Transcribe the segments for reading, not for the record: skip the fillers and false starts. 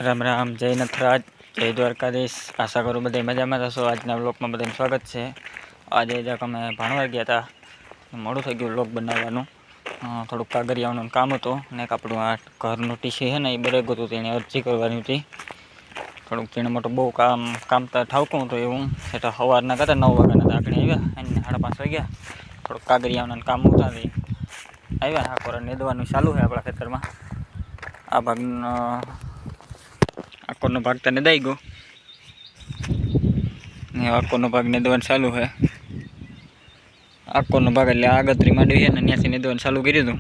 राम राम, जय नथराज, जय द्वारकाधीश। आशा करूँ बधाई मजामां हशो। आजना व्लॉगमां बधाने स्वागत है। आज जक अमे भाणवा गया था, मोडું થઈ ગયું व्लॉग बनावવાનું। થોડુંક કાગરિયાનું કામ હતું ને આપણું આ ઘરનું ટીસી છે ને એ બરેગું હતું, તેની અરજી કરવાની હતી। થોડુંક તેને મોટું બહુ કામ તો ઠાવકું હતું એવું। એટલે સવારના કરતા 9 વાગ્યાના આગળ આવ્યા અને 5:30 વાગ્યા। થોડુંક કાગરિયાનું કામ ઉતારી આવ્યા। આ કોરા નેદવાનું ચાલુ છે આપણા ખેતરમાં। આ ભાગનો આકોરનો ભાગ તો નેદાઈ ગયો ને આકોરનો ભાગ નેદવાનું ચાલુ છે। આકોરનો ભાગ એટલે આગતરી માંડવી છે ને ત્યાંથી નેદવાનું ચાલુ કર્યું હતું।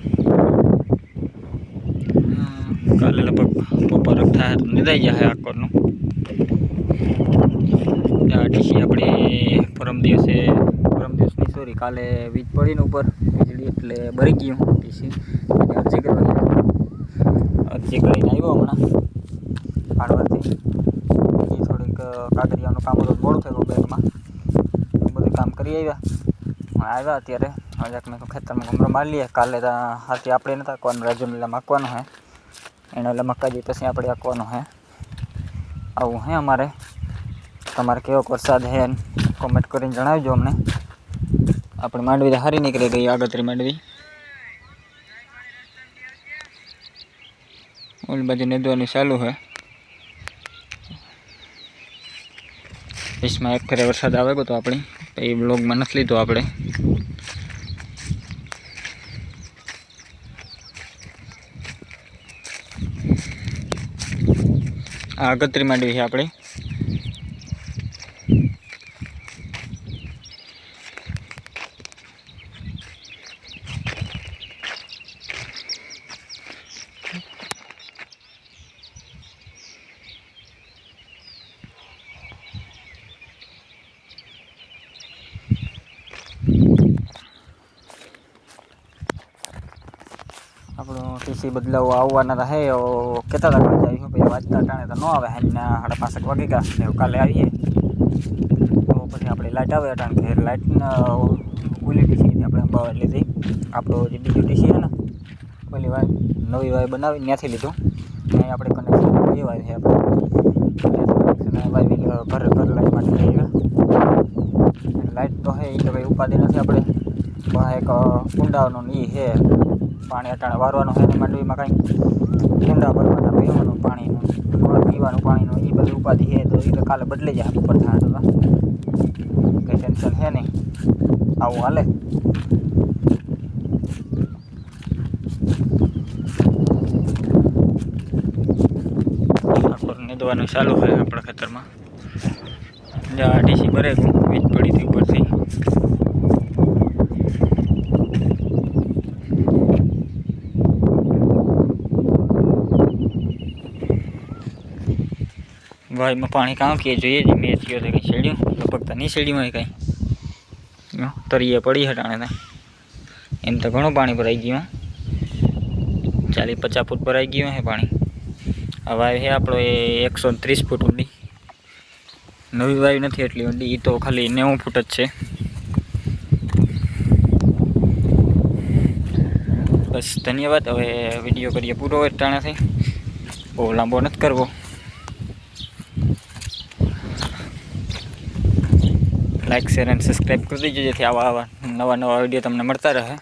કાલે લગભગ બપોર થાય તો નેદાઈ જાય આકોરનું। ટીસી આપણે પરમ દિવસની સોરી કાલે વીજ પડીને ઉપર વીજળી એટલે બળી ગયું ટીસી। અરજી કરવાની અરજી કરીને આવ્યો હમણાં ભાણવાથી। બીજી થોડીક કાગરિયાનું કામ હતું, મોડું થયું બેંકમાં, એ બધું કામ કરી આવ્યા અત્યારે। હવે મેં ખેતરમાં ઘમરો મારી લઈએ। કાલે હાથી આપણે નથી આંકવાનું, રાજુલા આંકવાનું છે એને, એટલે મકાજી પછી આપણે આંકવાનું છે। આવું હે અમારે। તમારે કેવો વરસાદ છે કોમેન્ટ કરીને જણાવજો અમને। આપણે માંડવી તો સારી નીકળી ગઈ, આગતરી માંડવી। ઓલી બાજુ નેદવાનું ચાલુ છે। इसमें एक फेरे वरसाद आवेगो तो अपनी ये ब्लॉग में नहीं लीधो आपणे। આગતરી માંડવી છે આપણી। આપણું ટીસી બદલાવ આવવાના રહે કહેતા હતા કાલે આવીશું, પછી વાંચતા ટાણે તો ન આવે। હાજના 5:30 વાગી ગયા, કાલે આવીએ તો પછી આપણે લાઇટ આવે અટાણ ઘેર લાઇટ ઓલી ટીસી આપણે અંબાવાદ લીધી। આપણું જે બીજું ટીસી છે ને ઓલી વાય નવી વાય બનાવી ત્યાંથી લીધું। ત્યાં આપણે કનેક્શન બે વાય છે આપણે ઘર લાઇટ માટે લઈ ગયા। લાઇટ તો છે એ તો કંઈ ઉપાધિ નથી આપણે, પણ એક કુંડાનું એ છે પાણી અટાણે વારવાનું છે ને માંડવીમાં કાંઈ કુંડા ભરવાના, પીવાનું પાણીનું પીવાનું પાણીનું એ બધી ઉપાધિ છે તો એ તો કાલે બદલી જાય ઉપર થાય તો કંઈ ટેન્શન છે નહીં। આવું હાલે। આખું નેદવાનું ચાલુ છે આપણા ખેતરમાં। જ્યાં ટીસી ભરે વીજ પડી હતી ઉપરથી। વાયમાં પાણી કાં કે જોઈએ છે મેં થયો તો કંઈ શેડ્યું લગભગ તો નહીં શેડ્યું હોય કાંઈ, તરીએ પડી હટાણે એમ તો ઘણું પાણી ભરાઈ ગયું। 40-50 ફૂટ ભરાઈ ગયું છે પાણી। આ વાય છે આપણો એ 130 ફૂટ ઊંડી, નવી વાય નથી એટલી ઊંડી, એ તો ખાલી 90 ફૂટ જ છે। બસ ધન્યવાદ। હવે વિડીયો કરીએ પૂરો ટાણેથી, બહુ લાંબો નથી કરવો। लाइक शेर एंड सब्सक्राइब कर दीजिए, जेथी आवा नवा विडियो तमने मळता रहे।